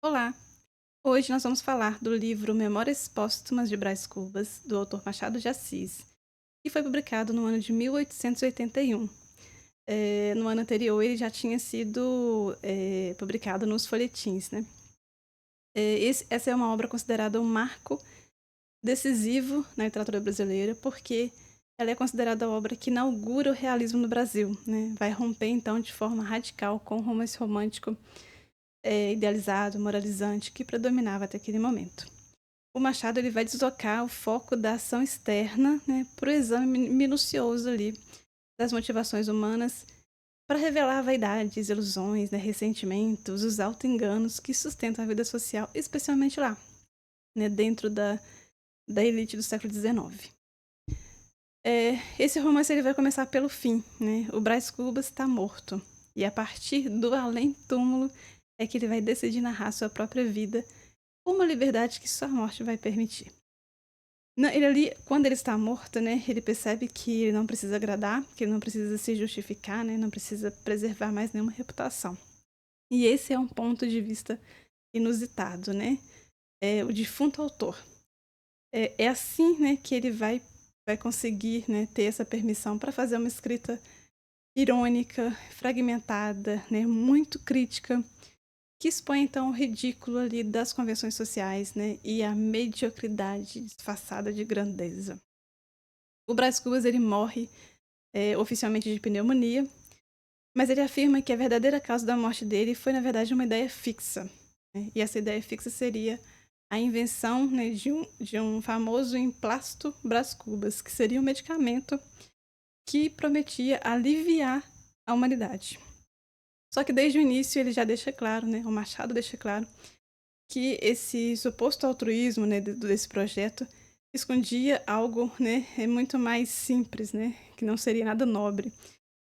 Olá! Hoje nós vamos falar do livro Memórias Póstumas de Brás Cubas, do autor Machado de Assis, que foi publicado no ano de 1881. No ano anterior ele já tinha sido publicado nos folhetins, né? Essa é uma obra considerada um marco decisivo na literatura brasileira, porque ela é considerada a obra que inaugura o realismo no Brasil, né? Vai romper, então, de forma radical com o romance romântico idealizado, moralizante, que predominava até aquele momento. O Machado ele vai deslocar o foco da ação externa, né, para o exame minucioso ali das motivações humanas para revelar vaidades, ilusões, né, ressentimentos, os auto-enganos que sustentam a vida social, especialmente lá, né, dentro da elite do século XIX. Esse romance ele vai começar pelo fim, né? O Brás Cubas está morto e a partir do além-túmulo é que ele vai decidir narrar sua própria vida, uma liberdade que só a morte vai permitir. Ele ali, quando ele está morto, né, ele percebe que ele não precisa agradar, que ele não precisa se justificar, né, não precisa preservar mais nenhuma reputação. E esse é um ponto de vista inusitado, né? O defunto autor. É assim, né, que ele vai conseguir, né, ter essa permissão para fazer uma escrita irônica, fragmentada, né, muito crítica, que expõe então o ridículo ali das convenções sociais, né, e a mediocridade disfarçada de grandeza. O Brás Cubas ele morre oficialmente de pneumonia, mas ele afirma que a verdadeira causa da morte dele foi, na verdade, uma ideia fixa, né? E essa ideia fixa seria a invenção, né, de um famoso emplasto Brás Cubas, que seria um medicamento que prometia aliviar a humanidade. Só que desde o início ele já deixa claro, né, o Machado deixa claro, que esse suposto altruísmo, né, desse projeto escondia algo, né, muito mais simples, né, que não seria nada nobre,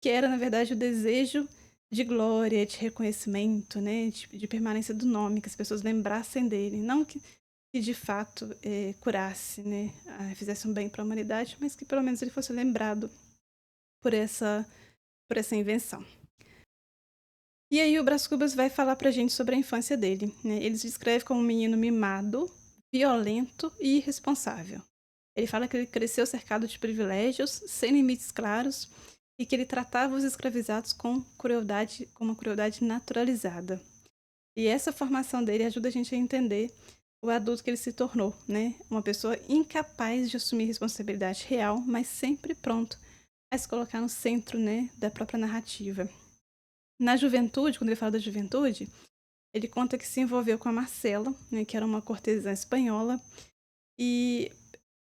que era, na verdade, o desejo de glória, de reconhecimento, né, de permanência do nome, que as pessoas lembrassem dele, não que de fato curasse, né, fizesse um bem para a humanidade, mas que pelo menos ele fosse lembrado por essa invenção. E aí o Brás Cubas vai falar pra gente sobre a infância dele, né? Ele se descreve como um menino mimado, violento e irresponsável. Ele fala que ele cresceu cercado de privilégios, sem limites claros, e que ele tratava os escravizados com uma crueldade naturalizada. E essa formação dele ajuda a gente a entender o adulto que ele se tornou, né? Uma pessoa incapaz de assumir responsabilidade real, mas sempre pronto a se colocar no centro, né, da própria narrativa. Na juventude, quando ele fala da juventude, ele conta que se envolveu com a Marcela, né, que era uma cortesã espanhola, e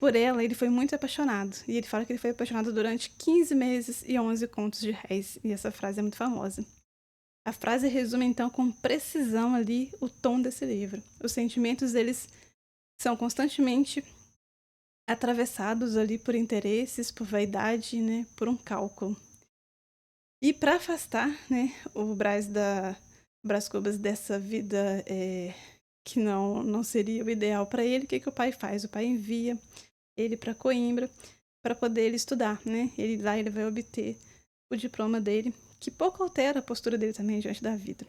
por ela ele foi muito apaixonado. E ele fala que ele foi apaixonado durante 15 meses e 11 contos de réis, e essa frase é muito famosa. A frase resume então com precisão ali o tom desse livro. Os sentimentos deles são constantemente atravessados ali por interesses, por vaidade, né, por um cálculo. E para afastar, né, o Brás Cubas dessa vida que não seria o ideal para ele, o que o pai faz? O pai envia ele para Coimbra para poder ele estudar, né? Lá ele vai obter o diploma dele, que pouco altera a postura dele também diante da vida.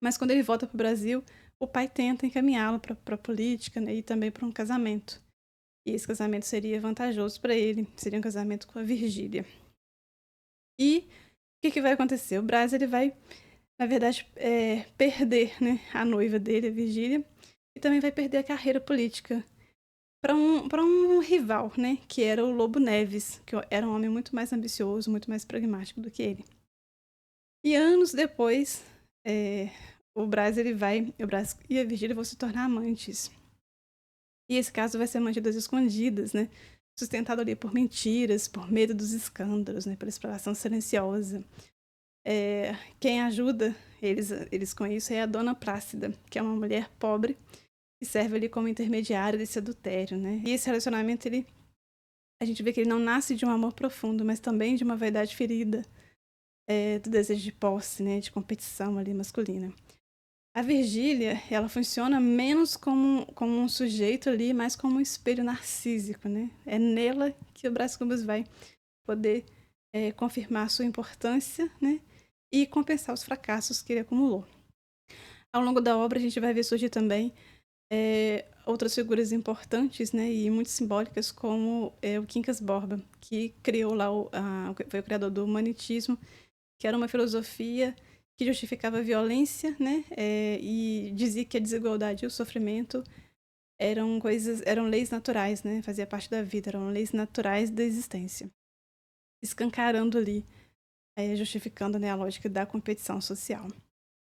Mas quando ele volta para o Brasil, o pai tenta encaminhá-lo para a política, né, e também para um casamento. E esse casamento seria vantajoso para ele, seria um casamento com a Virgília. E o que vai acontecer? O Brás ele vai, na verdade, perder, né, a noiva dele, a Virgília, e também vai perder a carreira política para um rival, né, que era o Lobo Neves, que era um homem muito mais ambicioso, muito mais pragmático do que ele. E anos depois, o Brás e a Virgília vão se tornar amantes. E esse caso vai ser mantido às escondidas, né, sustentado ali por mentiras, por medo dos escândalos, né, pela exploração silenciosa. Quem ajuda eles com isso é a Dona Plácida, que é uma mulher pobre que serve ali como intermediária desse adultério, né? E esse relacionamento, a gente vê que ele não nasce de um amor profundo, mas também de uma vaidade ferida, do desejo de posse, né? De competição ali masculina. A Virgília, ela funciona menos como um sujeito ali, mais como um espelho narcísico, né? É nela que o Brás Cubas vai poder confirmar sua importância, né? E compensar os fracassos que ele acumulou. Ao longo da obra, a gente vai ver surgir também outras figuras importantes, né, e muito simbólicas, como o Quincas Borba, que criou lá foi o criador do Humanitismo, que era uma filosofia que justificava a violência, né, e dizia que a desigualdade e o sofrimento eram leis naturais, né, fazia parte da vida, eram leis naturais da existência, escancarando ali, justificando, né, a lógica da competição social.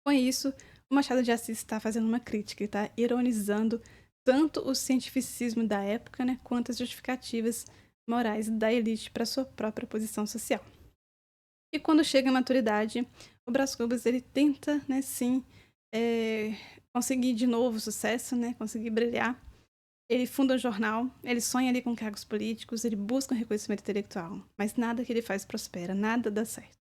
Com isso, o Machado de Assis está fazendo uma crítica, ele está ironizando tanto o cientificismo da época, né, quanto as justificativas morais da elite para sua própria posição social. E quando chega à maturidade, o Brás Cubas ele tenta, né, sim, eh, conseguir de novo sucesso, né, conseguir brilhar. Ele funda um jornal, ele sonha ali com cargos políticos, ele busca um reconhecimento intelectual, mas nada que ele faz prospera, nada dá certo.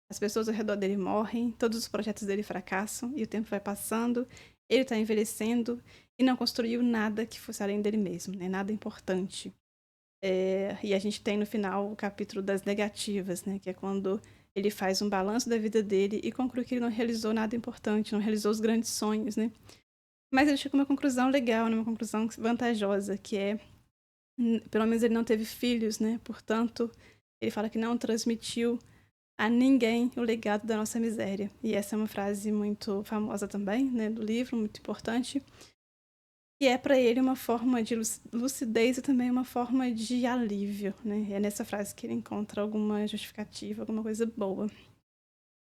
As pessoas ao redor dele morrem, todos os projetos dele fracassam e o tempo vai passando, ele está envelhecendo e não construiu nada que fosse além dele mesmo, né? Nada importante. E a gente tem no final o capítulo das negativas, né? Que é quando ele faz um balanço da vida dele e conclui que ele não realizou nada importante, não realizou os grandes sonhos, né? Mas ele chega a uma conclusão legal, né? Uma conclusão vantajosa, que é, pelo menos ele não teve filhos, né? Portanto, ele fala que não transmitiu a ninguém o legado da nossa miséria. E essa é uma frase muito famosa também, né, do livro, muito importante. E é para ele uma forma de lucidez e também uma forma de alívio, né? É nessa frase que ele encontra alguma justificativa, alguma coisa boa.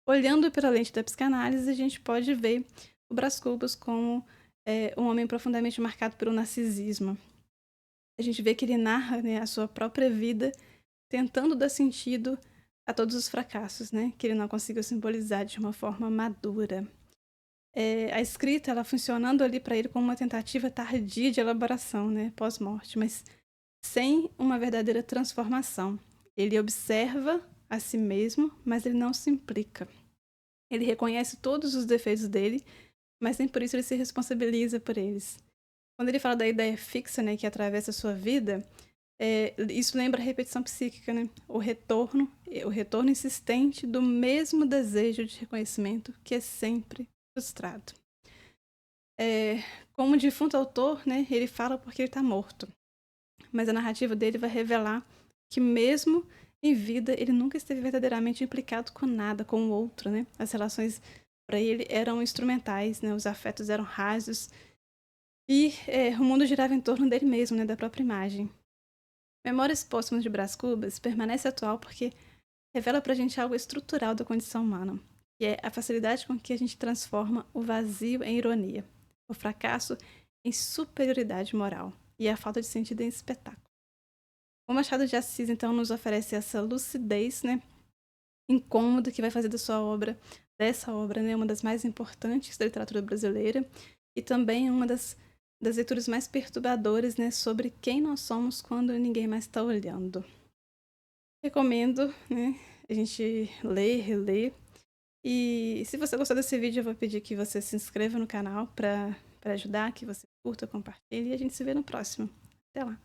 Olhando pela lente da psicanálise, a gente pode ver o Brás Cubas como um homem profundamente marcado pelo narcisismo. A gente vê que ele narra, né, a sua própria vida tentando dar sentido a todos os fracassos, né, que ele não conseguiu simbolizar de uma forma madura. A escrita, ela funcionando ali para ele como uma tentativa tardia de elaboração, né, pós-morte, mas sem uma verdadeira transformação. Ele observa a si mesmo, mas ele não se implica. Ele reconhece todos os defeitos dele, mas nem por isso ele se responsabiliza por eles. Quando ele fala da ideia fixa, né, que atravessa a sua vida, isso lembra a repetição psíquica, né? O retorno insistente do mesmo desejo de reconhecimento que é sempre frustrado. Como um defunto autor, né, ele fala porque ele está morto. Mas a narrativa dele vai revelar que mesmo em vida ele nunca esteve verdadeiramente implicado com nada, com o outro, né? As relações para ele eram instrumentais, né? Os afetos eram rasos e o mundo girava em torno dele mesmo, né? Da própria imagem. Memórias Póstumas de Brás Cubas permanece atual porque revela pra gente algo estrutural da condição humana, que é a facilidade com que a gente transforma o vazio em ironia, o fracasso em superioridade moral e a falta de sentido em espetáculo. O Machado de Assis, então, nos oferece essa lucidez, né, incômoda que vai fazer dessa obra, né, uma das mais importantes da literatura brasileira e também uma das leituras mais perturbadoras, né, sobre quem nós somos quando ninguém mais está olhando. Recomendo, né, a gente ler, reler. E se você gostou desse vídeo, eu vou pedir que você se inscreva no canal para ajudar, que você curta, compartilhe e a gente se vê no próximo. Até lá!